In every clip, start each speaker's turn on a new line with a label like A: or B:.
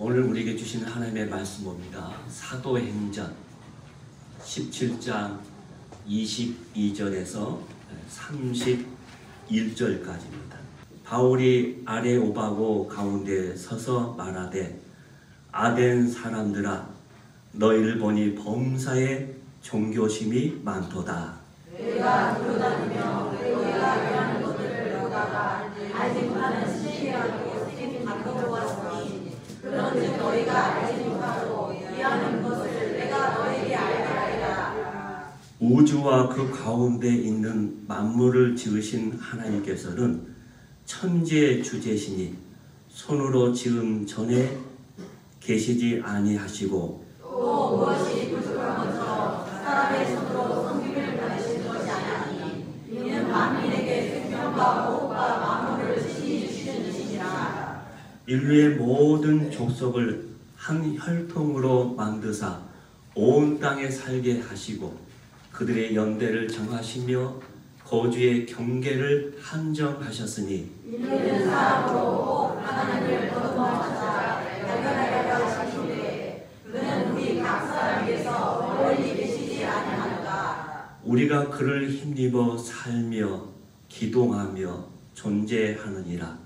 A: 오늘 우리에게 주시는 하나님의 말씀 봅니다. 사도행전 17장 22절에서 31절까지입니다. 바울이 아레오바고 가운데 서서 말하되 아덴 사람들아 너희를 보니 범사에 종교심이 많도다.
B: 너희가 돌아다니며 너희가 일하는 것들을 보다가 알지 못하는 신실하고 생긴 감동을 보았으니 그런즉 너희가 알지 못하고 이해하는 것을 내가 너희에게 알게 하리라.
A: 우주와 그 가운데 있는 만물을 지으신 하나님께서는 천지의 주제시니 손으로 지음 전에 계시지 아니하시고
B: 또 무엇이 부족한 것처럼 사람의 손으로 성김을 받으시는 것이 아니니 이는 만민에게 생명과 호흡과 만물을 친히 주시는 이시니라.
A: 인류의 모든 족속을 한 혈통으로 만드사 온 땅에 살게 하시고 그들의 연대를 정하시며 거주의 경계를 한정하셨으니
B: 이는 사람으로 하나님을 거듭하사 발견하려 하시는데 그는 우리 각 사람에게서 멀리 계시지 아니하노라.
A: 우리가 그를 힘입어 살며 기동하며 존재하느니라.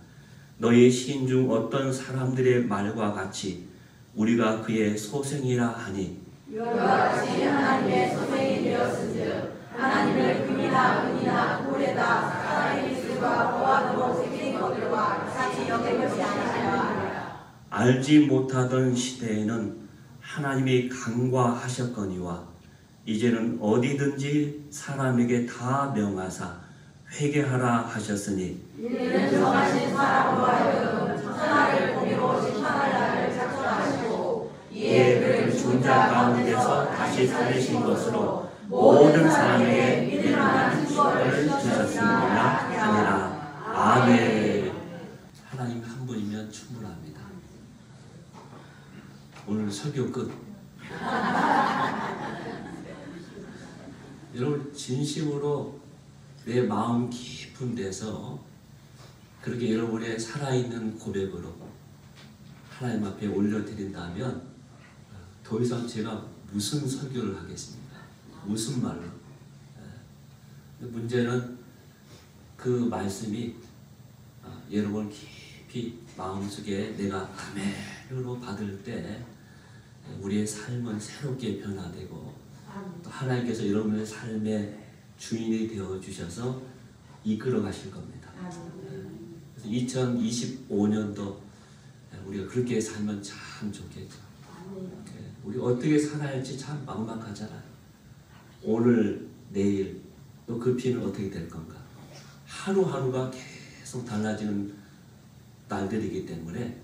A: 너희 시인 중 어떤 사람들의 말과 같이 우리가 그의 소생이라 하니
B: 이와 같이 하나님의 소생이 되었은즉 하나님을 금이나 돌에다 사람의 기술과 보안으로 생긴 것들과 같이 여긴 것이 아니하라.
A: 알지 못하던 시대에는 하나님이 간과하셨거니와 이제는 어디든지 사람에게 다 명하사 회개하라 하셨으니
B: 이는 정하신 사람으로 하여금 천하를 공의로 심판할 날을 작정하시고 이에 그를 죽은 자 가운데서 다시 살리신 것으로 모든 사람에게 믿을 만한 증거를 주셨습니다.
A: 아니라 아멘. 하나님 한 분이면 충분합니다. 오늘 설교 끝. 여러분 진심으로 내 마음 깊은 데서 그렇게 여러분의 살아있는 고백으로 하나님 앞에 올려드린다면 더 이상 제가 무슨 설교를 하겠습니까? 무슨 말로? 문제는 그 말씀이 여러분 깊이 마음속에 내가 아멘으로 받을 때 우리의 삶은 새롭게 변화되고 또 하나님께서 여러분의 삶의 주인이 되어 주셔서 이끌어 가실 겁니다. 그래서 2025년도 우리가 그렇게 살면 참 좋겠죠. 우리 어떻게 살아야 할지 참 막막하잖아요. 오늘, 내일, 또 그 피는 어떻게 될 건가? 하루하루가 계속 달라지는 날들이기 때문에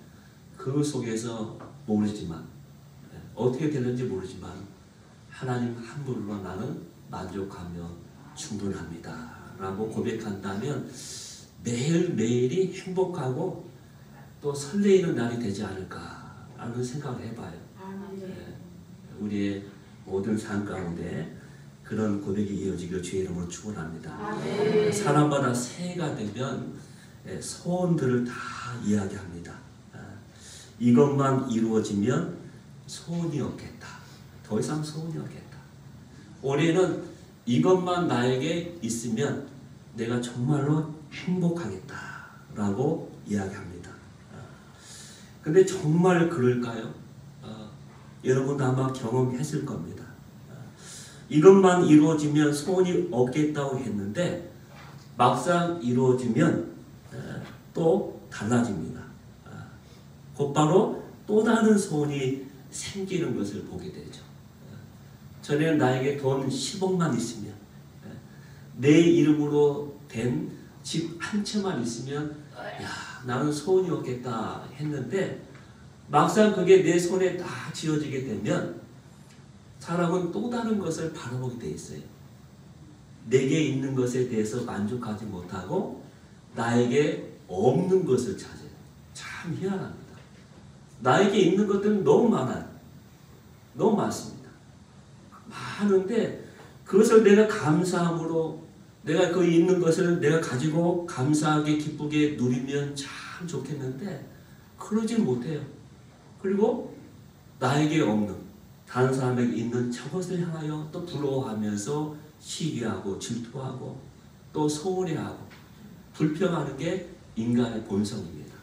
A: 그 속에서 모르지만 어떻게 되는지 모르지만 하나님 한 분으로 나는 만족하며 충분합니다 라고 고백한다면 매일매일이 행복하고 또 설레이는 날이 되지 않을까 라는 생각을 해봐요. 우리의 모든 삶 가운데 그런 고백이 이어지기를 주의 이름으로 축원합니다. 사람마다 새해가 되면 소원들을 다 이야기합니다. 이것만 이루어지면 소원이 없겠다. 더 이상 소원이 없겠다. 올해는 이것만 나에게 있으면 내가 정말로 행복하겠다 라고 이야기합니다. 근데 정말 그럴까요? 여러분도 아마 경험했을 겁니다. 이것만 이루어지면 소원이 없겠다고 했는데 막상 이루어지면 또 달라집니다. 곧바로 또 다른 소원이 생기는 것을 보게 되죠. 전에는 나에게 돈 10억만 있으면 내 이름으로 된 집 한 채만 있으면 야, 나는 소원이 없겠다 했는데 막상 그게 내 손에 딱 쥐어지게 되면 사람은 또 다른 것을 바라보게 돼 있어요. 내게 있는 것에 대해서 만족하지 못하고 나에게 없는 것을 찾아요. 참 희한합니다. 나에게 있는 것들은 너무 많아요. 너무 많습니다. 많은데 그것을 내가 감사함으로 내가 그 있는 것을 내가 가지고 감사하게 기쁘게 누리면 참 좋겠는데 그러지 못해요. 그리고 나에게 없는 다른 사람에게 있는 저것을 향하여 또 부러워하면서 시기하고 질투하고 또 서운해하고 불평하는 게 인간의 본성입니다.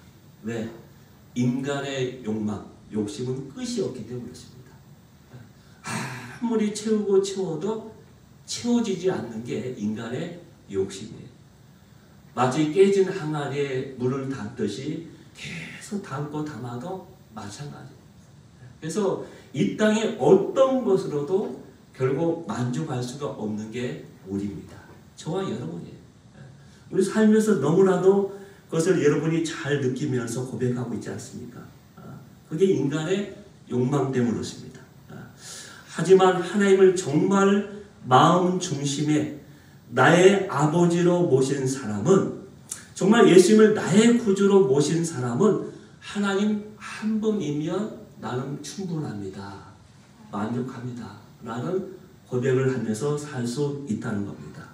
A: 왜? 인간의 욕망, 욕심은 끝이 없기 때문에 그렇습니다. 아무리 채우고 채워도 채워지지 않는 게 인간의 욕심이에요. 마치 깨진 항아리에 물을 담듯이 계속 담고 담아도 마찬가지예요. 그래서 이 땅의 어떤 것으로도 결국 만족할 수가 없는 게 우리입니다. 저와 여러분이에요. 우리 살면서 너무나도 그것을 여러분이 잘 느끼면서 고백하고 있지 않습니까? 그게 인간의 욕망 때문에 그렇습니다. 하지만 하나님을 정말 마음 중심에 나의 아버지로 모신 사람은, 정말 예수님을 나의 구주로 모신 사람은 하나님 한 분이면 나는 충분합니다. 만족합니다. 라는 고백을 하면서 살 수 있다는 겁니다.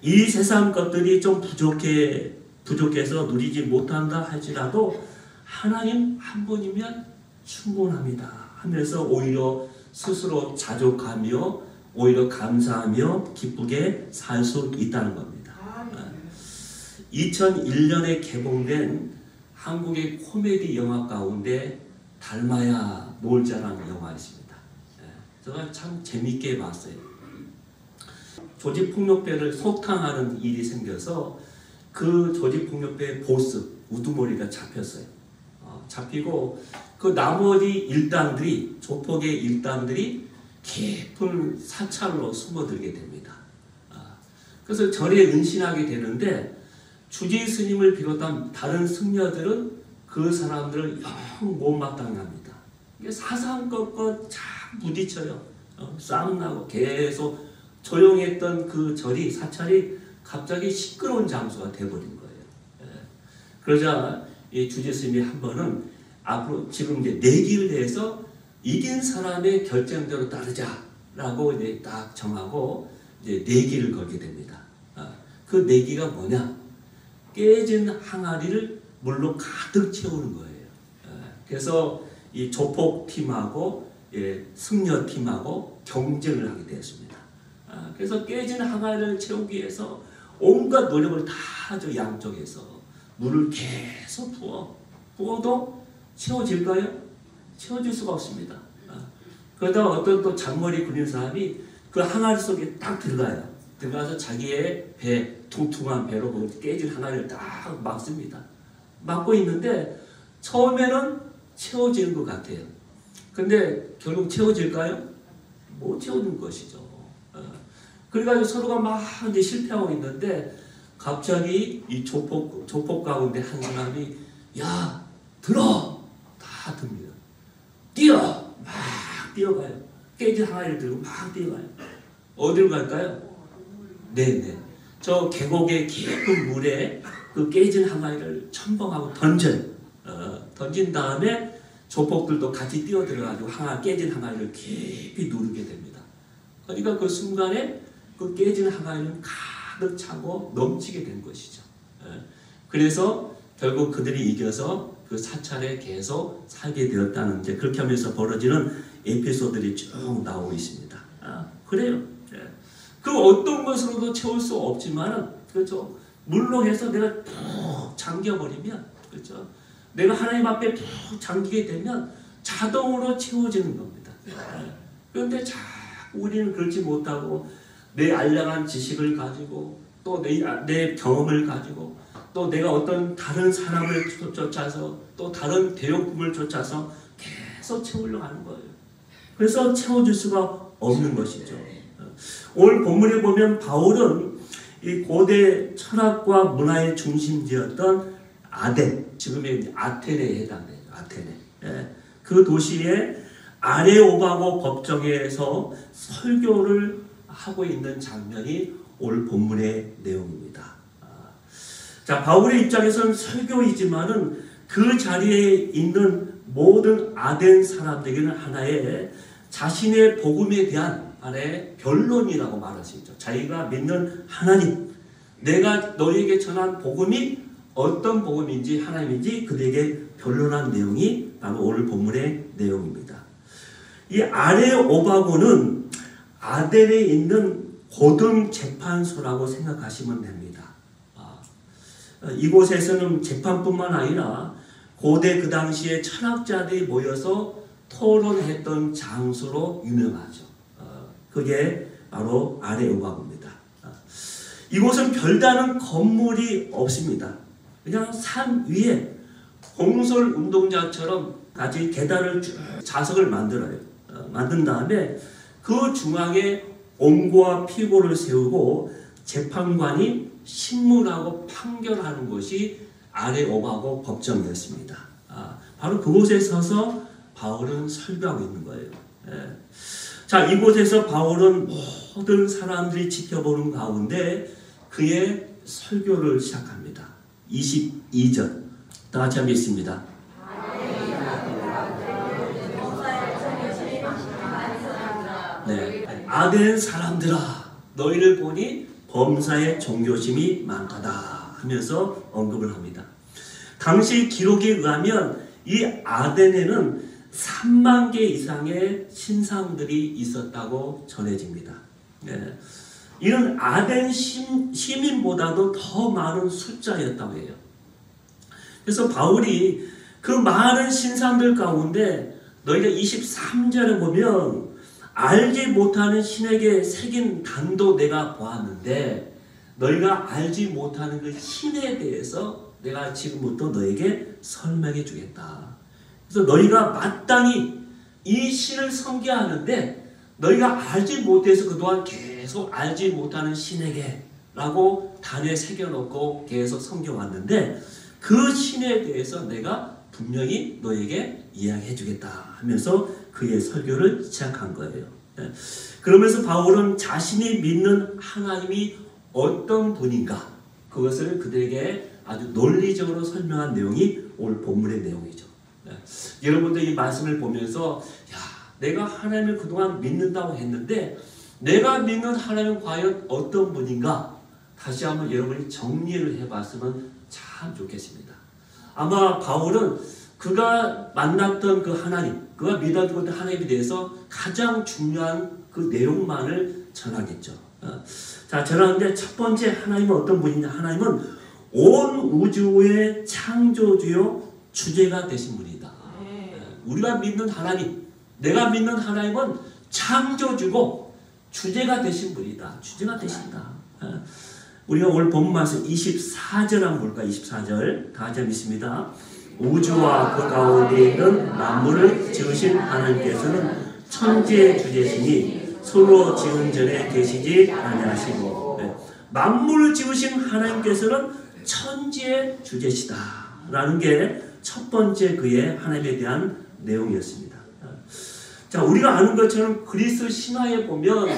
A: 이 세상 것들이 좀 부족해서 누리지 못한다 할지라도 하나님 한 분이면 충분합니다 하면서 오히려 스스로 자족하며 오히려 감사하며 기쁘게 살 수 있다는 겁니다. 2001년에 개봉된 한국의 코미디 영화 가운데 달마야 놀자라는 영화 있습니다. 제가 참 재밌게 봤어요. 조직폭력배를 소탕하는 일이 생겨서 그 조직폭력배 보스 우두머리가 잡혔어요. 잡히고 그 나머지 일당들이, 조폭의 일당들이 깊은 사찰로 숨어들게 됩니다. 그래서 절에 은신하게 되는데 주지 스님을 비롯한 다른 승려들은 그 사람들을 영 못마땅해 합니다. 사상껏껏 참 부딪혀요. 싸움 나고 계속 조용했던 그 절이, 사찰이 갑자기 시끄러운 장소가 되어버린 거예요. 그러자 이 주지 스님이 한 번은 앞으로 지금 이제 내기를 해서 이긴 사람의 결정대로 따르자라고 이제 딱 정하고 이제 내기를 걸게 됩니다. 그 내기가 뭐냐? 깨진 항아리를 물로 가득 채우는 거예요. 그래서 이 조폭 팀하고 승려 팀하고 경쟁을 하게 되었습니다. 그래서 깨진 항아리를 채우기 위해서 온갖 노력을 다 하죠. 양쪽에서 물을 계속 부어도 채워질까요? 채워질 수가 없습니다. 그러다가 어떤 또 잔머리 굴린 사람이 그 항아리 속에 딱 들어가서 자기의 배, 퉁퉁한 배로 그 깨진 항아리를 딱 막습니다. 막고 있는데 처음에는 채워지는 것 같아요. 근데 결국 채워질까요? 못 채우는 것이죠. 그래가지고 서로가 막 이제 실패하고 있는데 갑자기 이 조폭 가운데 한 사람이 야 들어! 다 듭니다. 뛰어! 막 뛰어가요. 깨진 항아리를 들고 막 뛰어가요. 어디로 갈까요? 네네. 저 계곡의 깊은 물에 그 깨진 항아리를 첨벙하고 던져요. 던진 다음에 조폭들도 같이 뛰어들어가지고 깨진 항아리를 깊이 누르게 됩니다. 그러니까 그 순간에 그 깨진 항아리는 가득 차고 넘치게 된 것이죠. 그래서 결국 그들이 이겨서 그 사찰에 계속 살게 되었다는, 이제 그렇게 하면서 벌어지는 에피소드들이 쭉 나오고 있습니다. 그래요. 그 어떤 것으로도 채울 수 없지만, 그렇죠. 물로 해서 내가 푹 잠겨버리면, 그렇죠. 내가 하나님 앞에 푹 잠기게 되면 자동으로 채워지는 겁니다. 그런데 자꾸 우리는 그렇지 못하고 내 알량한 지식을 가지고 또 내 경험을 가지고 또 내가 어떤 다른 사람을 쫓아서 또 다른 대용품을 쫓아서 계속 채우려고 하는 거예요. 그래서 채워줄 수가 없는 것이죠. 오늘 본문에 보면 바울은 이 고대 철학과 문화의 중심지였던 아덴, 지금의 아테네에 해당돼요. 아테네. 그 도시의 아레오바고 법정에서 설교를 하고 있는 장면이 오늘 본문의 내용입니다. 자, 바울의 입장에서는 설교이지만은 그 자리에 있는 모든 아덴 사람들에게는 하나의 자신의 복음에 대한 하나의 변론이라고 말할 수 있죠. 자기가 믿는 하나님, 내가 너희에게 전한 복음이 어떤 복음인지 하나님인지 그들에게 변론한 내용이 바로 오늘 본문의 내용입니다. 이 아레오바고는 아덴에 있는 고등 재판소라고 생각하시면 됩니다. 이곳에서는 재판뿐만 아니라 고대 그 당시에 철학자들이 모여서 토론했던 장소로 유명하죠. 그게 바로 아레오바고입니다. 이곳은 별다른 건물이 없습니다. 그냥 산 위에 공설 운동장처럼 같이 계단을 쭉 자석을 만들어요. 만든 다음에 그 중앙에 옹고와 피고를 세우고 재판관이 신문하고 판결하는 것이 아레오바고 법정이었습니다. 바로 그곳에 서서 바울은 설교하고 있는 거예요. 자, 이곳에서 바울은 모든 사람들이 지켜보는 가운데 그의 설교를 시작합니다. 22절 다 같이 한번 읽습니다. 네, 아덴 사람들아 너희를 보니 범사에 종교심이 많도다 하면서 언급을 합니다. 당시 기록에 의하면 이 아덴에는 3만 개 이상의 신상들이 있었다고 전해집니다. 네. 이는 아덴 시민보다도 더 많은 숫자였다고 해요. 그래서 바울이 그 많은 신상들 가운데 너희가 23절에 보면 알지 못하는 신에게 새긴 단도 내가 보았는데 너희가 알지 못하는 그 신에 대해서 내가 지금부터 너에게 설명해 주겠다. 그래서 너희가 마땅히 이 신을 섬겨하는데 너희가 알지 못해서 그동안 계속 알지 못하는 신에게 라고 단에 새겨놓고 계속 섬겨왔는데 그 신에 대해서 내가 분명히 너에게 이야기해 주겠다 하면서 그의 설교를 시작한 거예요. 그러면서 바울은 자신이 믿는 하나님이 어떤 분인가 그것을 그들에게 아주 논리적으로 설명한 내용이 오늘 본문의 내용이죠. 여러분들 이 말씀을 보면서 야, 내가 하나님을 그동안 믿는다고 했는데 내가 믿는 하나님은 과연 어떤 분인가 다시 한번 여러분이 정리를 해봤으면 참 좋겠습니다. 아마 바울은 그가 만났던 그 하나님, 그가 믿었던 하나님에 대해서 가장 중요한 그 내용만을 전하겠죠. 자, 전하는데 첫 번째 하나님은 어떤 분이냐? 하나님은 온 우주의 창조주요 주제가 되신 분이다. 우리가 믿는 하나님, 내가 믿는 하나님은 창조주고 주제가 되신 분이다. 주제가 되신다. 우리가 오늘 본 말씀 24절 한번 볼까? 24절 다 같이 믿습니다. 우주와 그 가운데 있는 만물을 지으신 하나님께서는 천지의 주제시니 손으로 지은 전에 계시지 아니하시고 만물을 지으신 하나님께서는 천지의 주제시다 라는 게 첫 번째 그의 하나님에 대한 내용이었습니다. 자, 우리가 아는 것처럼 그리스 신화에 보면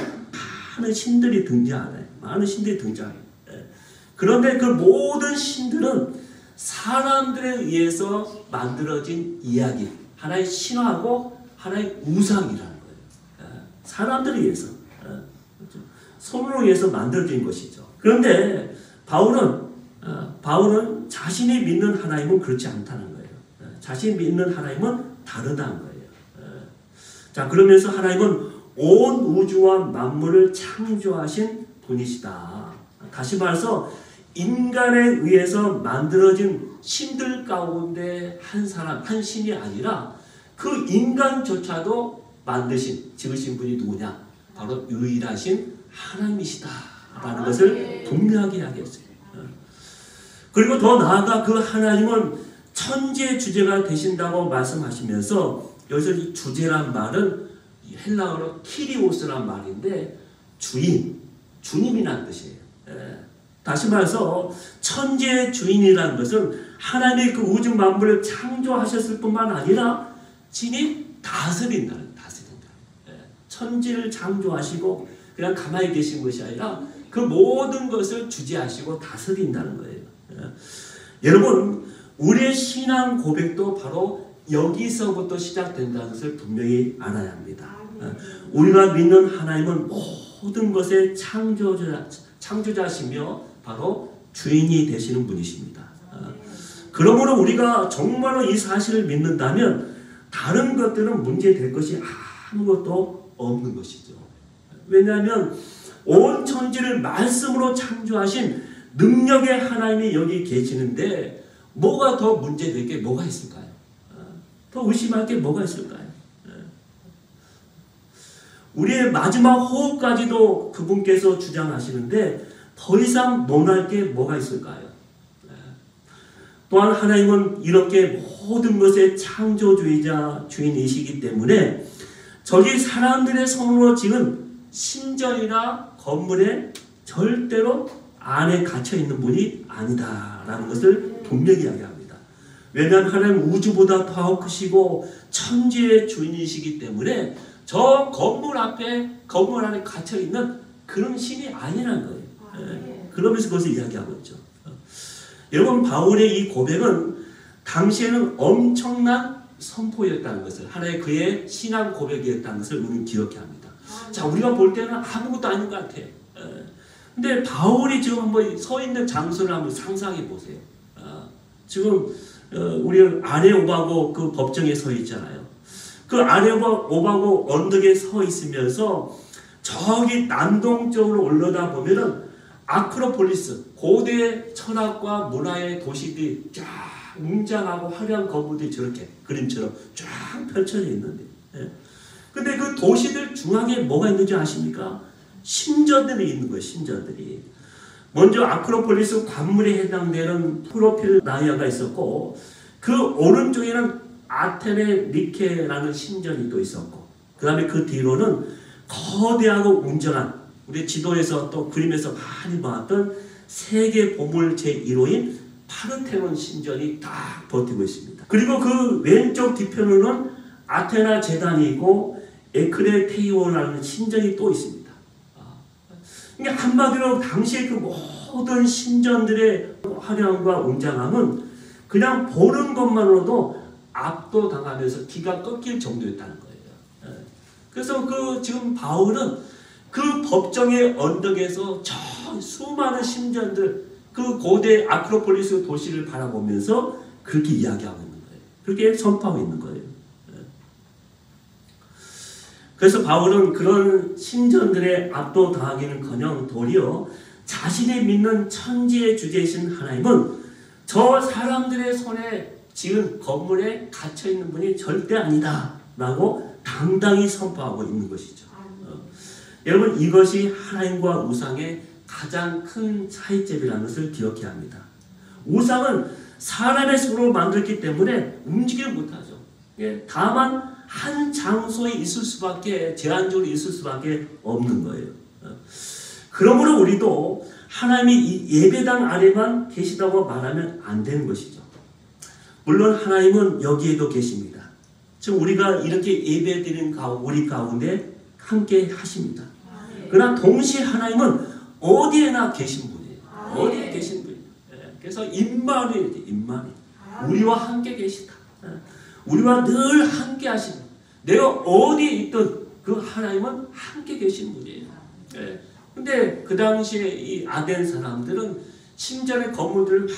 A: 많은 신들이 등장하네. 많은 신들이 등장해요. 그런데 그 모든 신들은 사람들에 의해서 만들어진 이야기, 하나의 신화고 하나의 우상이라는 거예요. 사람들에 의해서, 손으로 의해서 만들어진 것이죠. 그런데 바울은 자신이 믿는 하나님은 그렇지 않다는 거예요. 자신이 믿는 하나님은 다르다는 거예요. 자, 그러면서 하나님은 온 우주와 만물을 창조하신 분이시다. 다시 말해서 인간에 의해서 만들어진 신들 가운데 한 사람, 한 신이 아니라 그 인간조차도 지으신 분이 누구냐? 바로 유일하신 하나님이시다 라는 것을 분명하게 하겠어요. 그리고 더 나아가 그 하나님은 천지의 주제가 되신다고 말씀하시면서 여기서 이 주제란 말은 헬라어로 키리오스란 말인데 주님이라는 뜻이에요. 다시 말해서 천지의 주인이라는 것은 하나님의 그 우주 만물을 창조하셨을 뿐만 아니라 진히 다스린다. 천지를 창조하시고 그냥 가만히 계신 것이 아니라 그 모든 것을 주재하시고 다스린다는 거예요. 여러분, 우리의 신앙 고백도 바로 여기서부터 시작된다는 것을 분명히 알아야 합니다. 우리가 믿는 하나님은 모든 것의 창조자시며 바로 주인이 되시는 분이십니다. 그러므로 우리가 정말로 이 사실을 믿는다면 다른 것들은 문제될 것이 아무것도 없는 것이죠. 왜냐하면 온 천지를 말씀으로 창조하신 능력의 하나님이 여기 계시는데 뭐가 더 문제될 게 뭐가 있을까요? 더 의심할 게 뭐가 있을까요? 우리의 마지막 호흡까지도 그분께서 주장하시는데 더 이상 논할 게 뭐가 있을까요? 또한 하나님은 이렇게 모든 것의 창조주이자 주인이시기 때문에 저기 사람들의 손으로 지은 신전이나 건물에 절대로 안에 갇혀 있는 분이 아니다라는 것을 분명히 이야기합니다. 왜냐하면 하나님 우주보다 더 크시고 천지의 주인이시기 때문에 저 건물 안에 갇혀 있는 그런 신이 아니라는 거예요. 그러면서 그것을 이야기하고 있죠. 여러분, 바울의 이 고백은 당시에는 엄청난 선포였다는 것을, 하나의 그의 신앙 고백이었다는 것을 우리는 기억해야 합니다. 자, 우리가 볼 때는 아무것도 아닌 것 같아요. 근데 바울이 지금 한번 서 있는 장소를 한번 상상해 보세요. 지금 우리 아레오바고 그 법정에 서 있잖아요. 그 아레오바고 언덕에 서 있으면서 저기 남동쪽으로 올라다 보면은 아크로폴리스, 고대 철학과 문화의 도시들이 쫙 웅장하고 화려한 건물들이 저렇게 그림처럼 쫙 펼쳐져 있는데, 근데 그 도시들 중앙에 뭐가 있는지 아십니까? 신전들이 있는 거예요. 신전들이. 먼저 아크로폴리스 관물에 해당되는 프로필나이아가 있었고, 그 오른쪽에는 아테네 니케라는 신전이 또 있었고, 그 다음에 그 뒤로는 거대하고 웅장한, 우리 지도에서 또 그림에서 많이 봤던 세계 보물 제1호인 파르테논 신전이 딱 버티고 있습니다. 그리고 그 왼쪽 뒤편으로는 아테나 재단이 있고 에크레테이온이라는 신전이 또 있습니다. 그러니까 한마디로 당시의 그 모든 신전들의 화려함과 웅장함은 그냥 보는 것만으로도 압도당하면서 기가 꺾일 정도였다는 거예요. 그래서 그 지금 바울은 그 법정의 언덕에서 저 수많은 신전들, 그 고대 아크로폴리스 도시를 바라보면서 그렇게 이야기하고 있는 거예요. 그렇게 선포하고 있는 거예요. 그래서 바울은 그런 신전들에 압도당하기는커녕 도리어 자신이 믿는 천지의 주제이신 하나님은 저 사람들의 손에 지은 건물에 갇혀있는 분이 절대 아니다 라고 당당히 선포하고 있는 것이죠. 여러분, 이것이 하나님과 우상의 가장 큰 차이점이라는 것을 기억해야 합니다. 우상은 사람의 손으로 만들기 때문에 움직이지 못하죠. 다만 한 장소에 있을 수밖에, 제한적으로 있을 수밖에 없는 거예요. 그러므로 우리도 하나님이 이 예배당 안에만 계시다고 말하면 안 되는 것이죠. 물론 하나님은 여기에도 계십니다. 지금 우리가 이렇게 예배드리는 우리 가운데 함께 하십니다. 그러나 동시에 하나님은 어디에나 계신 분이에요. 어디에 계신 분이에요. 그래서 임마누엘이에요. 임마누엘. 우리와 함께 계시다. 우리와 늘 함께 하신, 내가 어디에 있든 그 하나님은 함께 계신 분이에요. 근데 그 당시에 이 아덴 사람들은 신전의 건물들을 막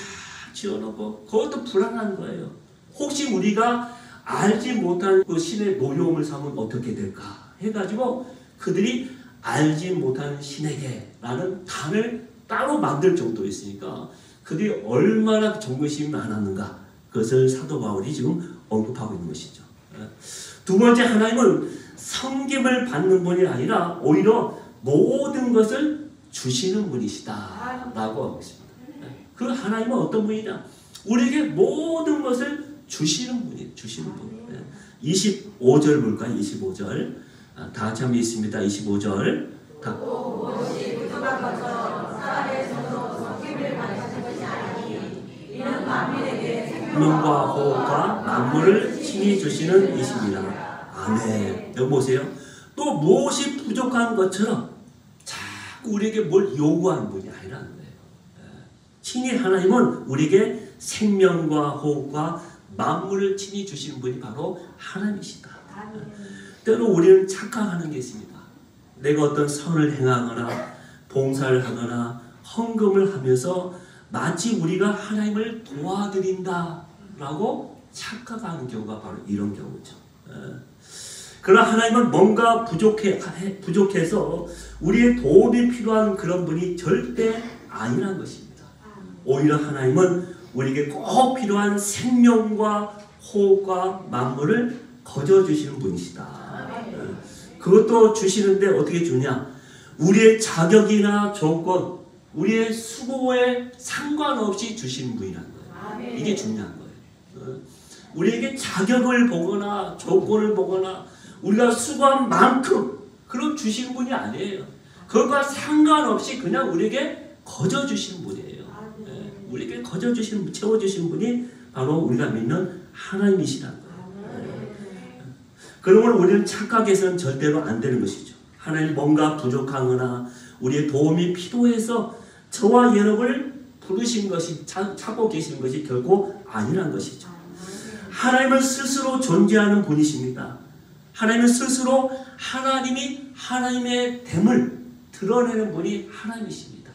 A: 지어놓고 그것도 불안한 거예요. 혹시 우리가 알지 못한 그 신의 노여움을 삼으면 어떻게 될까 해가지고 그들이 알지 못한 신에게라는 단을 따로 만들 정도였으니까 그들이 얼마나 존경심이 많았는가, 그것을 사도 바울이 지금 언급하고 있는 것이죠. 두 번째, 하나님은 섬김을 받는 분이 아니라 오히려 모든 것을 주시는 분이시다 라고 하고 있습니다. 그 하나님은 어떤 분이냐? 우리에게 모든 것을 주시는 분이에요. 주시는 분. 25절 볼까요? 25절. 다 같이 한번 있습니다. 25절.
B: 무엇이 부족한 것처럼 사람의 손으로 섬김을 받으시는 것이 아니니 이는 만민에게
A: 생명과 호흡과 만물을 친히 주시는 이십니다. 아멘. 여기 보세요. 또 무엇이 부족한 것처럼 자꾸 우리에게 뭘 요구하는 분이 아니라는 거예요. 친히 하나님은 우리에게 생명과 호흡과 만물을 친히 주시는 분이 바로 하나님이시다. 때로 우리는 착각하는 게 있습니다. 내가 어떤 선을 행하거나 봉사를 하거나 헌금을 하면서 마치 우리가 하나님을 도와드린다라고 착각하는 경우가 바로 이런 경우죠. 그러나 하나님은 뭔가 부족해서 우리의 도움이 필요한 그런 분이 절대 아니란 것입니다. 오히려 하나님은 우리에게 꼭 필요한 생명과 호흡과 만물을 거저주시는 분이시다. 그것도 주시는데 어떻게 주냐? 우리의 자격이나 조건, 우리의 수고에 상관없이 주시는 분이라는 거예요. 이게 중요한 거예요. 우리에게 자격을 보거나 조건을 보거나 우리가 수고한 만큼 그런 주시는 분이 아니에요. 그것과 상관없이 그냥 우리에게 거저 주시는 분이에요. 우리에게 거저 주시는, 채워 주시는 분이 바로 우리가 믿는 하나님이시라는 거예요. 그러므로 우리는 착각해서는 절대로 안 되는 것이죠. 하나님 뭔가 부족하거나 우리의 도움이 필요해서 저와 여러분을 부르신 것이, 찾고 계시는 것이 결코 아니란 것이죠. 하나님은 스스로 존재하는 분이십니다. 하나님은 스스로 하나님이 하나님의 됨을 드러내는 분이 하나님이십니다.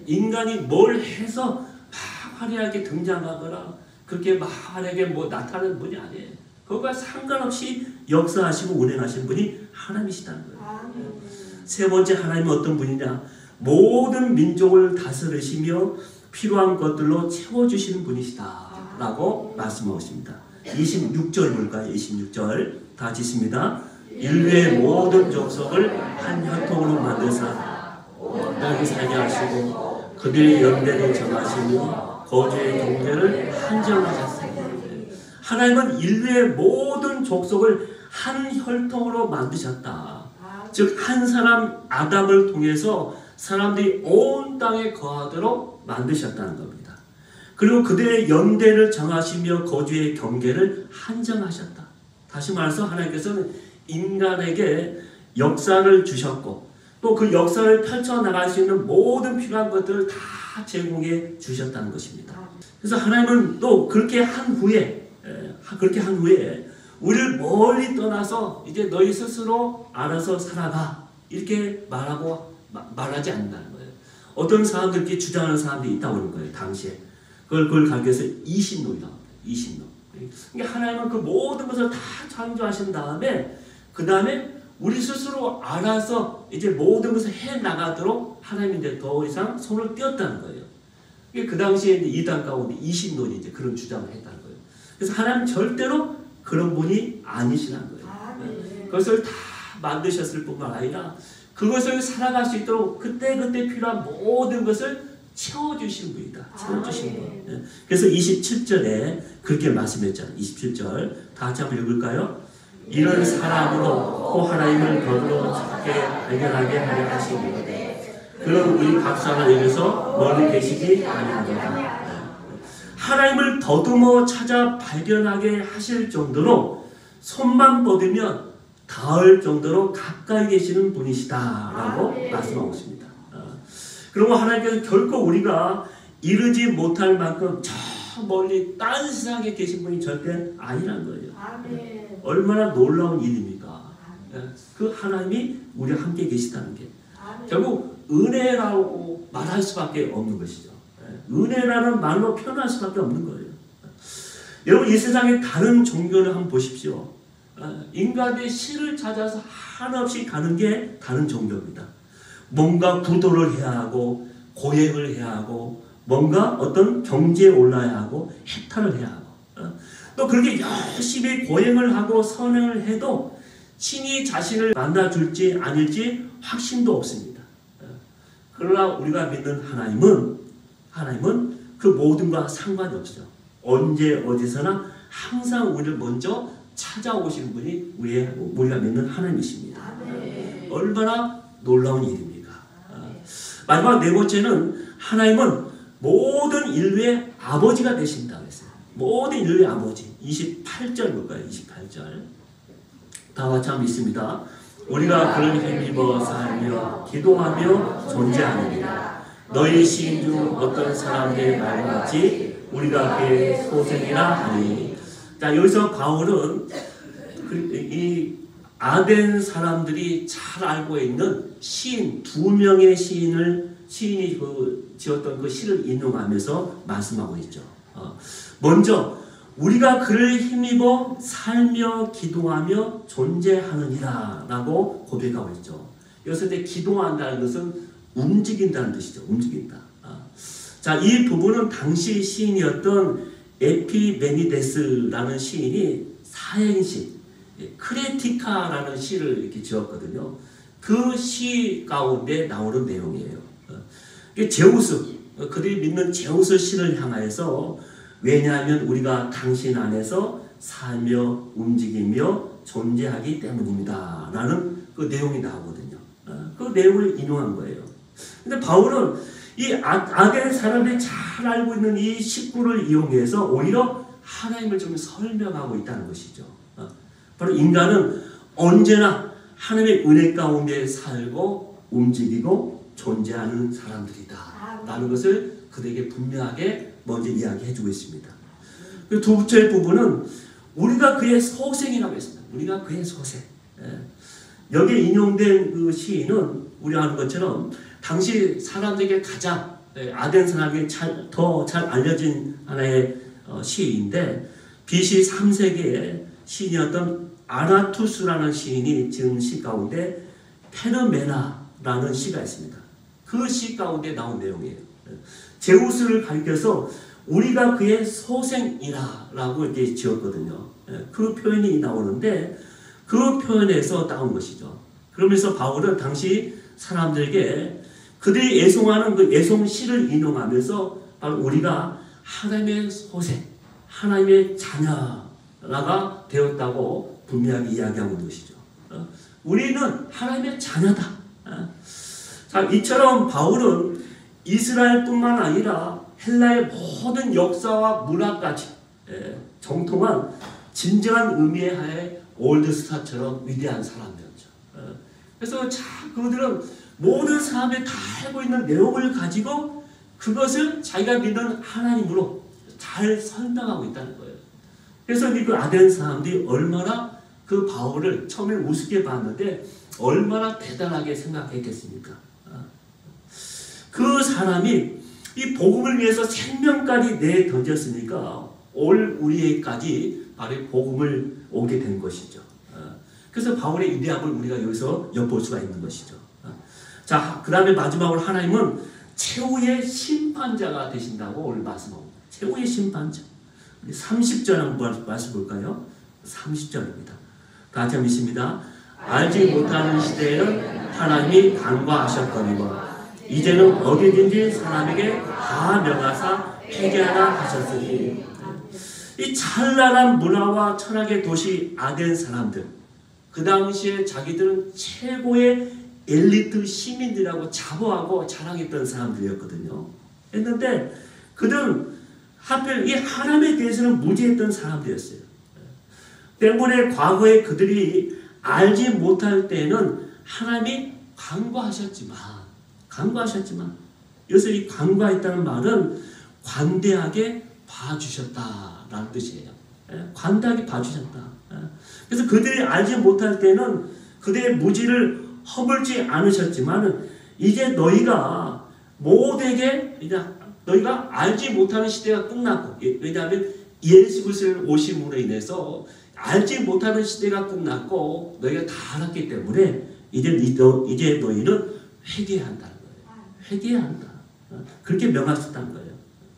A: 인간이 뭘 해서 막 화려하게 등장하거나 그렇게 막 화려하게 나타나는 분이 아니에요. 그것과 상관없이 역사하시고 운행하시는 분이 하나님이시다는 거예요. 세 번째, 하나님은 어떤 분이냐? 모든 민족을 다스리시며 필요한 것들로 채워주시는 분이시다 라고 말씀하십니다. 26절 볼까요? 26절 다 같이 있습니다. 인류의 모든 족속을 한 혈통으로 만드사 땅에 살게 하시고 그들의 연대를 정하시며 거주의 경계를 한정하셨습니다. 하나님은 인류의 모든 족속을 한 혈통으로 만드셨다. 즉 한 사람 아담을 통해서 사람들이 온 땅에 거하도록 만드셨다는 겁니다. 그리고 그들의 연대를 정하시며 거주의 경계를 한정하셨다. 다시 말해서 하나님께서는 인간에게 역사를 주셨고 또 그 역사를 펼쳐나갈 수 있는 모든 필요한 것들을 다 제공해 주셨다는 것입니다. 그래서 하나님은 또 그렇게 한 후에 우리를 멀리 떠나서 이제 너희 스스로 알아서 살아가 이렇게 말하지 않는다는 거예요. 어떤 사람들 이렇게 주장하는 사람들이 있다고 하는 거예요. 당시에 그걸 가기 위해서 이신론이라고 합니다. 이신론. 그러니까 하나님은 그 모든 것을 다 창조하신 다음에 그 다음에 우리 스스로 알아서 이제 모든 것을 해 나가도록 하나님이 이제 더 이상 손을 떼었다는 거예요. 그 당시에 이제 이단 가운데 이신론이 이제 그런 주장을 했다는 거예요. 그래서 하나님 절대로 그런 분이 아니시라는 거예요. 그것을 다 만드셨을 뿐만 아니라 그것을 살아갈 수 있도록 그때그때 필요한 모든 것을 채워주신 분이다. 채워주신 분. 그래서 27절에 그렇게 말씀했잖아요. 27절 다 같이 한번 읽을까요? 이런 사람으로 또 하나님을 더불어 찾게 발견하게 하려 하시는데 그런 우리 각사하나님께서 멀리 계시지 아니하노라. 하나님을 더듬어 찾아 발견하게 하실 정도로 손만 뻗으면 닿을 정도로 가까이 계시는 분이시다라고 말씀하고 있습니다. 그리고 하나님께서 결코 우리가 이르지 못할 만큼 저 멀리 딴 세상에 계신 분이 절대 아니란 거예요. 얼마나 놀라운 일입니까? 그 하나님이 우리와 함께 계시다는 게 결국 은혜라고 말할 수밖에 없는 것이죠. 은혜라는 말로 표현할 수밖에 없는 거예요. 여러분 이 세상에 다른 종교를 한번 보십시오. 인간의 신을 찾아서 한없이 가는 게 다른 종교입니다. 뭔가 구도를 해야 하고 고행을 해야 하고 뭔가 어떤 경지에 올라야 하고 해탈을 해야 하고 또 그렇게 열심히 고행을 하고 선행을 해도 신이 자신을 만나줄지 아닐지 확신도 없습니다. 그러나 우리가 믿는 하나님은 그 모든과 상관이 없어요. 언제 어디서나 항상 우리를 먼저 찾아오시는 분이 우리가 믿는 하나님이십니다. 얼마나 놀라운 일입니까? 마지막 네 번째는 하나님은 모든 인류의 아버지가 되신다고 했어요. 모든 인류의 아버지. 28절 볼까요? 28절. 다 같이 한번 있습니다. 우리가 그를 힘입어 살며 기도하며 존재하느니라. 너희 시인 중 어떤 사람의 말과 같이 우리가 그의 소생이라 하니. 자, 여기서 바울은 이 아덴 사람들이 잘 알고 있는 시인, 2명의 시인을 시인이 지었던 그 시를 인용하면서 말씀하고 있죠. 먼저 우리가 그를 힘입어 살며 기도하며 존재하느니라 라고 고백하고 있죠. 여기서 기도한다는 것은 움직인다는 뜻이죠. 움직인다. 자, 이 부분은 당시 시인이었던 에피메니데스라는 시인이 사행시, 크레티카라는 시를 이렇게 지었거든요. 그 시 가운데 나오는 내용이에요. 제우스, 그들이 믿는 제우스 신을 향하여서 왜냐하면 우리가 당신 안에서 살며 움직이며 존재하기 때문입니다. 라는 그 내용이 나오거든요. 그 내용을 인용한 거예요. 근데 바울은 이 아덴 사람들이 잘 알고 있는 이 식구를 이용해서 오히려 하나님을 좀 설명하고 있다는 것이죠. 바로 인간은 언제나 하나님의 은혜 가운데 살고 움직이고 존재하는 사람들이다 라는 것을 그들에게 분명하게 먼저 이야기해주고 있습니다. 그 두 번째 부분은 우리가 그의 소생이라고 했습니다. 우리가 그의 소생. 여기에 인용된 그 시인은 우리가 아는 것처럼 당시 사람들에게 가장 아덴 사람에게 더 잘 알려진 하나의 시인인데 BC 3세기의 시인이었던 아나투스라는 시인이 지은 시 가운데 페르메나라는 시가 있습니다. 그 시 가운데 나온 내용이에요. 제우스를 가리켜서 우리가 그의 소생이라 라고 이렇게 지었거든요. 그 표현이 나오는데 그 표현에서 나온 것이죠. 그러면서 바울은 당시 사람들에게 그들이 애송하는 그 애송시를 인용하면서 바로 우리가 하나님의 소생, 하나님의 자녀가 되었다고 분명하게 이야기하고 있는 것이죠. 우리는 하나님의 자녀다. 자, 이처럼 바울은 이스라엘뿐만 아니라 헬라의 모든 역사와 문화까지 정통한 진정한 의미의 하에 올드스타처럼 위대한 사람이었죠. 그래서 그들은 모든 사람이 다 알고 있는 내용을 가지고 그것을 자기가 믿는 하나님으로 잘 설명하고 있다는 거예요. 그래서 그 아덴 사람들이 얼마나 그 바울을 처음에 우습게 봤는데 얼마나 대단하게 생각했겠습니까? 그 사람이 이 복음을 위해서 생명까지 내던졌으니까 올 우리에까지 바로 복음을 오게 된 것이죠. 그래서 바울의 위대함을 우리가 여기서 엿볼 수가 있는 것이죠. 자, 그 다음에 마지막으로 하나님은 최후의 심판자가 되신다고 오늘 말씀합니다. 최후의 심판자. 30절 한번 말씀 볼까요? 30절입니다. 다 같이 믿습니다. 알지 못하는 시대에는 하나님이 간과하셨거니와 이제는 어디든지 사람에게 다 명하사 회개하라 하셨으니 이 찬란한 문화와 철학의 도시 아덴 사람들 그 당시에 자기들은 최고의 엘리트 시민들이라고 자부하고 자랑했던 사람들이었거든요. 했는데 그들은 하필 이 하나님에 대해서는 무지했던 사람들이었어요. 때문에 과거에 그들이 알지 못할 때는 하나님이 간과하셨지만 여기서 이 간과했다는 말은 관대하게 봐주셨다라는 뜻이에요. 관대하게 봐주셨다. 그래서 그들이 알지 못할 때는 그들의 무지를 허물지 않으셨지만 이제 너희가 모두에게 이제 너희가 알지 못하는 시대가 끝났고 왜냐하면 예수 그리스도의 오심으로 인해서 알지 못하는 시대가 끝났고 너희가 다 알았기 때문에 이제 너희는 회개한다는 거예요. 회개해야 한다. 그렇게 명하셨다는 거예요.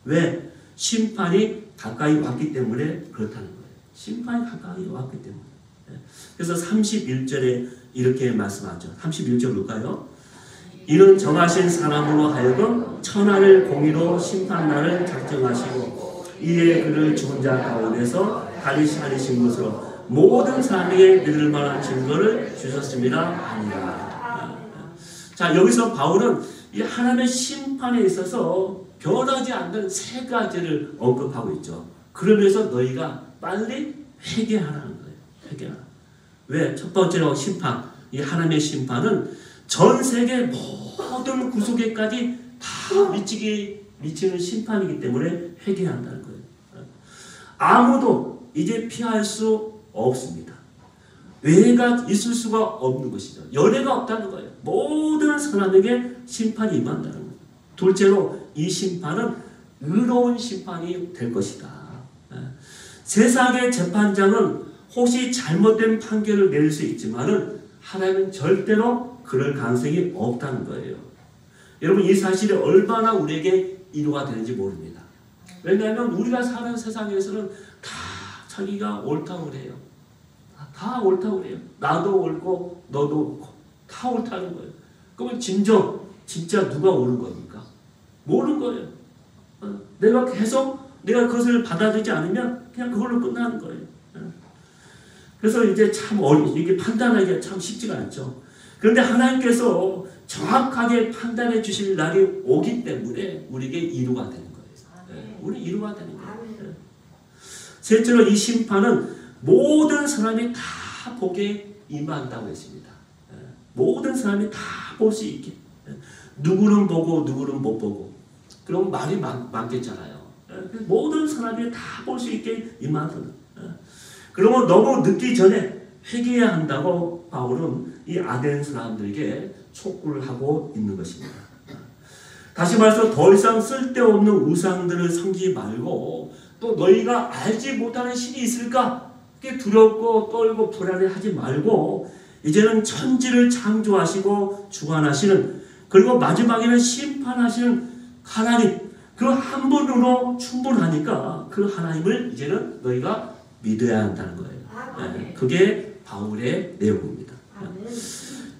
A: 왜? 심판이 가까이 왔기 때문에 그렇다는 거예요. 심판이 가까이 왔기 때문에. 그래서 31절에 이렇게 말씀하죠. 31절 볼까요? 이는 정하신 사람으로 하여금 천하를 공의로 심판날을 작정하시고 이에 그를 죽은 자 가운데서 다시 살리신 것으로 모든 사람에게 믿을 만한 증거를 주셨습니다. 아니라. 자, 여기서 바울은 이 하나님의 심판에 있어서 변하지 않는 세 가지를 언급하고 있죠. 그러면서 너희가 빨리 회개하라는 거예요. 회개하라. 왜? 첫 번째로 심판. 이 하나님의 심판은 전 세계 모든 구속에까지 다 미치는 심판이기 때문에 회개해야 한다는 거예요. 아무도 이제 피할 수 없습니다. 외가 있을 수가 없는 것이죠. 연애가 없다는 거예요. 모든 사람에게 심판이 임한다는 거예요. 둘째로 이 심판은 의로운 심판이 될 것이다. 세상의 재판장은 혹시 잘못된 판결을 내릴 수 있지만은 하나님은 절대로 그럴 가능성이 없다는 거예요. 여러분, 이 사실이 얼마나 우리에게 이루가 되는지 모릅니다. 왜냐하면 우리가 사는 세상에서는 다 자기가 옳다고 그래요. 다 옳다고 그래요. 나도 옳고 너도 옳고 다 옳다는 거예요. 그러면 진짜 누가 옳은 겁니까? 모르는 거예요. 내가 그것을 받아들이지 않으면 그냥 그걸로 끝나는 거예요. 그래서 이제 참 이게 판단하기가 참 쉽지가 않죠. 그런데 하나님께서 정확하게 판단해 주실 날이 오기 때문에 우리에게 이루가 되는 거예요. 우리 이루가 되는 거예요. 셋째로 이 심판은 모든 사람이 다 보게 임한다고 했습니다. 모든 사람이 다 볼 수 있게. 누구는 보고 누구는 못 보고. 그럼 말이 많겠잖아요. 모든 사람이 다 볼 수 있게 임하는. 그러면 너무 늦기 전에 회개해야 한다고 바울은 이 아덴 사람들에게 촉구를 하고 있는 것입니다. 다시 말해서 더 이상 쓸데없는 우상들을 섬기지 말고 또 너희가 알지 못하는 신이 있을까? 그게 두렵고 떨고 불안해하지 말고 이제는 천지를 창조하시고 주관하시는 그리고 마지막에는 심판하시는 하나님 그 한 분으로 충분하니까 그 하나님을 이제는 너희가 믿어야 한다는 거예요. 그게 바울의 내용입니다.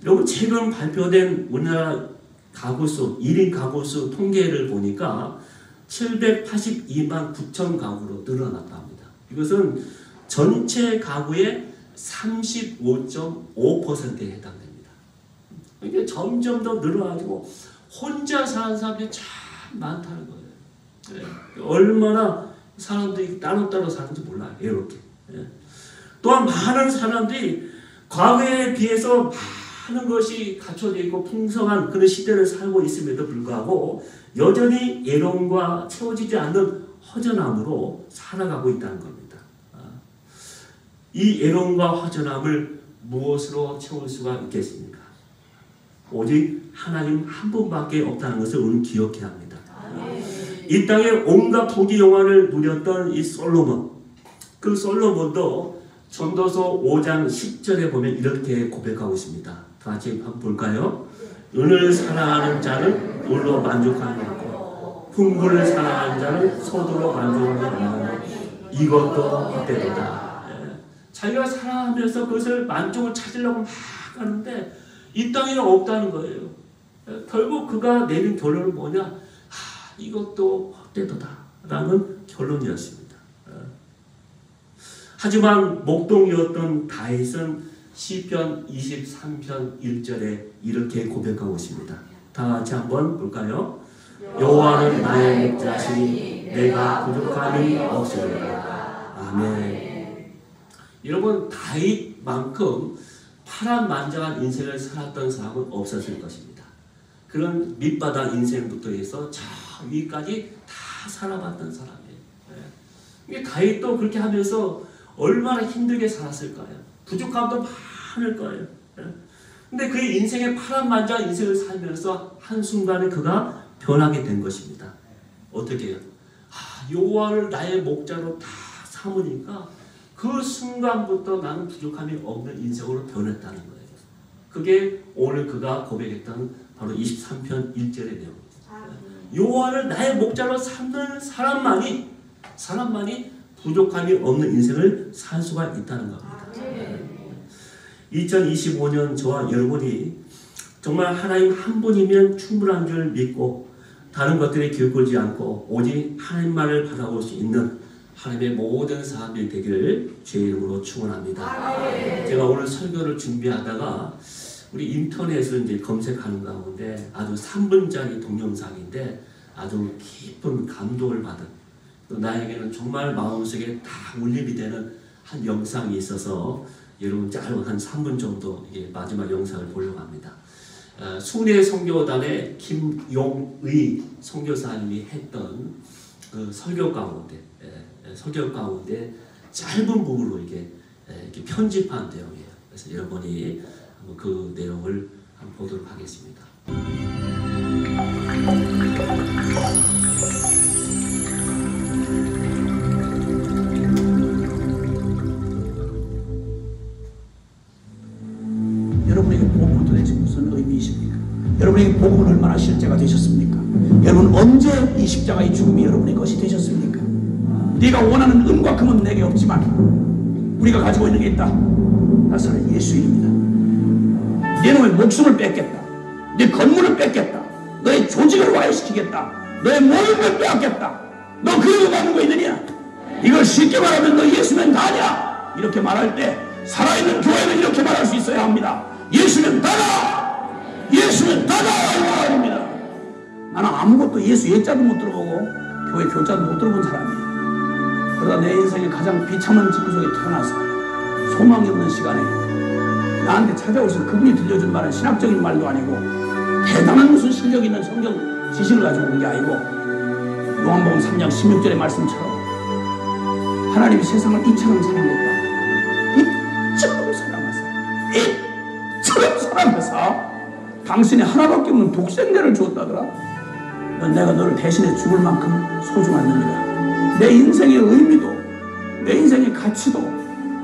A: 여러분, 최근 발표된 우리나라 가구수 1인 가구수 통계를 보니까 782만 9천 가구로 늘어났다 합니다. 이것은 전체 가구의 35.5%에 해당됩니다. 이게 점점 더 늘어가지고 혼자 사는 사람들이 참 많다는 거예요. 얼마나 사람들이 따로따로 사는지 몰라요. 이렇게. 또한 많은 사람들이 과거에 비해서 많은 것이 갖춰져 있고 풍성한 그런 시대를 살고 있음에도 불구하고 여전히 애롱과 채워지지 않는 허전함으로 살아가고 있다는 겁니다. 이 애롱과 허전함을 무엇으로 채울 수가 있겠습니까? 오직 하나님 한 분밖에 없다는 것을 우리는 기억해야 합니다. 이 땅에 온갖 부귀 영화를 누렸던 이 솔로몬, 그 솔로몬도 전도서 5장 10절에 보면 이렇게 고백하고 있습니다. 다 같이 한번 볼까요? 은을 사랑하는 자는 물로 만족하는 것고 풍부를 사랑하는 자는 소도로 만족하는 것이다. 이것도 헛되도다. 자기가 사랑하면서 그것을 만족을 찾으려고 막 하는데 이 땅에 없다는 거예요. 결국 그가 내린 결론은 뭐냐? 이것도 헛되도다 라는 결론이었습니다. 하지만 목동이었던 다윗은 시편 23편 1절에 이렇게 고백하고 있습니다. 다 같이 한번 볼까요? 여호와는 나의 목자시니 내가 부족함이 없으리라. 아멘. 여러분, 다윗만큼 파란만장한 인생을 살았던 사람은 없었을 것입니다. 그런 밑바닥 인생부터 해서 저 위까지 다 살아봤던 사람이에요. 이게 다윗도 그렇게 하면서 얼마나 힘들게 살았을까요? 부족함도 많을 거예요. 근데 그의 인생의 파란만장한 인생을 살면서 한순간에 그가 변하게 된 것입니다. 어떻게 해요? 여호와를 나의 목자로 다 삼으니까 그 순간부터 나는 부족함이 없는 인생으로 변했다는 거예요. 그게 오늘 그가 고백했던 바로 23편 1절의 내용입니다. 여호와를 나의 목자로 삼는 사람만이 부족함이 없는 인생을 살 수가 있다는 겁니다. 2025년 저와 여러분이 정말 하나님 한 분이면 충분한 줄 믿고 다른 것들에 기울지 않고 오직 하나님만을 바라볼 수 있는 하나님의 모든 사람들이 되기를 주의 이름으로 축원합니다. 제가 오늘 설교를 준비하다가 우리 인터넷을 이제 검색하는 가운데 아주 3분짜리 동영상인데 아주 깊은 감동을 받은 또 나에게는 정말 마음속에 다 울림이 되는 한 영상이 있어서 여러분 짧은 한 3분 정도 이게 마지막 영상을 보려고 합니다. 숭례 선교단의 김용의 선교사님이 했던 그 설교 가운데 짧은 부분으로 이렇게 편집한 내용이에요. 그래서 여러분이 한번 그 내용을 한번 보도록 하겠습니다.
C: 여러분에게 복음은 도대체 무슨 의미이십니까? 여러분에게 복음은 얼마나 실제가 되셨습니까? 여러분 언제 이 십자가의 죽음이 여러분의 것이 되셨습니까? 네가 원하는 은과 금은 내게 없지만 우리가 가지고 있는 게 있다. 나사렛 예수입니다. 네 놈의 목숨을 뺏겠다. 네 건물을 뺏겠다. 너의 조직을 와해시키겠다. 너의 모든 걸 빼앗겠다. 너 그러고 가는 거 있느냐? 이걸 쉽게 말하면 너 예수면 다냐? 이렇게 말할 때 살아있는 교회는 이렇게 말할 수 있어야 합니다. 예수면 다다! 예수면 다다! 이 말입니다. 나는 아무것도 예수 예자도 못 들어보고 교회 교자도 못 들어본 사람이에요. 그러다 내 인생의 가장 비참한 직구 속에 태어나서 소망이 없는 시간에 나한테 찾아오셔서 그분이 들려준 말은 신학적인 말도 아니고 대단한 무슨 실력 있는 성경 지식을 가지고 온 게 아니고 요한복음 3장 16절의 말씀처럼 하나님이 세상을 이처럼 사랑했다. 이처럼 사랑해서 당신이 하나밖에 없는 독생자를 주었다더라. 내가 너를 대신해 죽을 만큼 소중한 놈이다. 내 인생의 의미도 내 인생의 가치도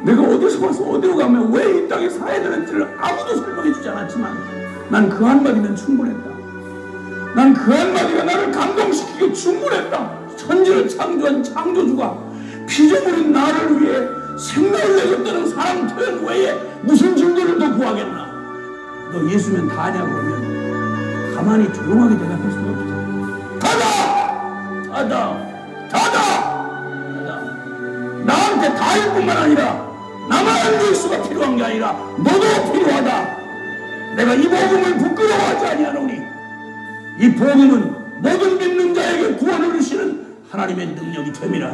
C: 내가 어디서 와서 어디로 가면 왜 이 땅에 살아야 되는지를 아무도 설명해 주지 않았지만 난 그 한마디면 충분했다. 난 그 한마디가 나를 감동시키고 충분했다. 천지를 창조한 창조주가 피조물인 나를 위해 생명을 내줬다는 사랑 표현 외에 무슨 증거를 더 구하겠나? 너 예수면 다냐 그러면 가만히 조용하게 대답할 수가 없다. 다다! 나한테 다일 뿐만 아니라 나만 예수가 필요한 게 아니라 너도 필요하다. 내가 이 복음을 부끄러워하지 아니하노니 이 복음은 모든 믿는 자에게 구원을 주시는 하나님의 능력이 됨이라.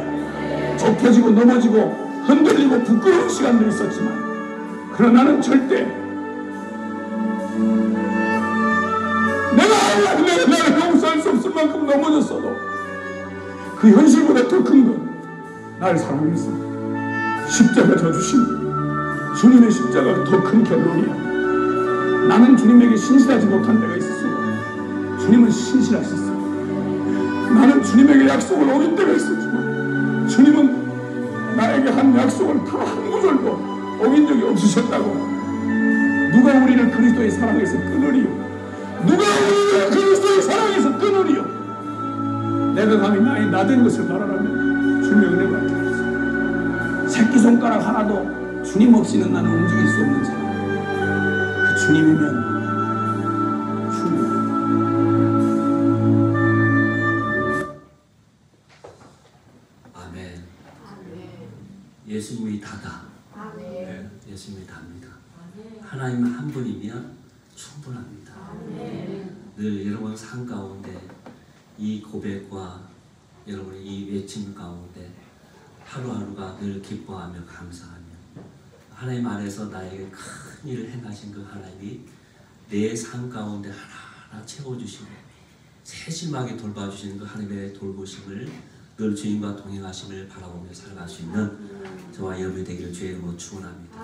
C: 좁혀지고 넘어지고 흔들리고 부끄러운 시간들이 있었지만 그러나 나는 절대 내가 나를 용서할 수 없을 만큼 넘어졌어도 그 현실보다 더 큰 건 나를 사랑해서 십자가 져주신 주님의 십자가가 더 큰 결론이야. 나는 주님에게 신실하지 못한 때가 있었어도 주님은 신실하셨어. 나는 주님에게 약속을 어긴 때가 있었지만 주님은 나에게 한 약속을 단 한 구절도 어긴 적이 없으셨다고. 누가 우리를 그리스도의 사랑에서 끊으리요? 누가 우리를 그리스도의 사랑에서 끊으리요? 내가 감히 나의 나된 것을 말하라면 주님의 은혜밖에 없어. 새끼손가락 하나도 주님 없이는 나는 움직일 수 없는 자야. 그 주님이면
A: 예수님이 다다. 네, 예수님이 답니다. 하나님 한 분이면 충분합니다. 늘 여러분 삶 가운데 이 고백과 여러분의 이 외침 가운데 하루하루가 늘 기뻐하며 감사하며 하나님 안에서 나에게 큰 일을 행하신 그 하나님이 내 삶 가운데 하나하나 채워주시고 세심하게 돌봐주시는 그 하나님의 돌보심을 늘 주님과 동행하심을 바라보며 살아갈 수 있는 저와 여러분이 되기를 주의 이름으로 축원합니다.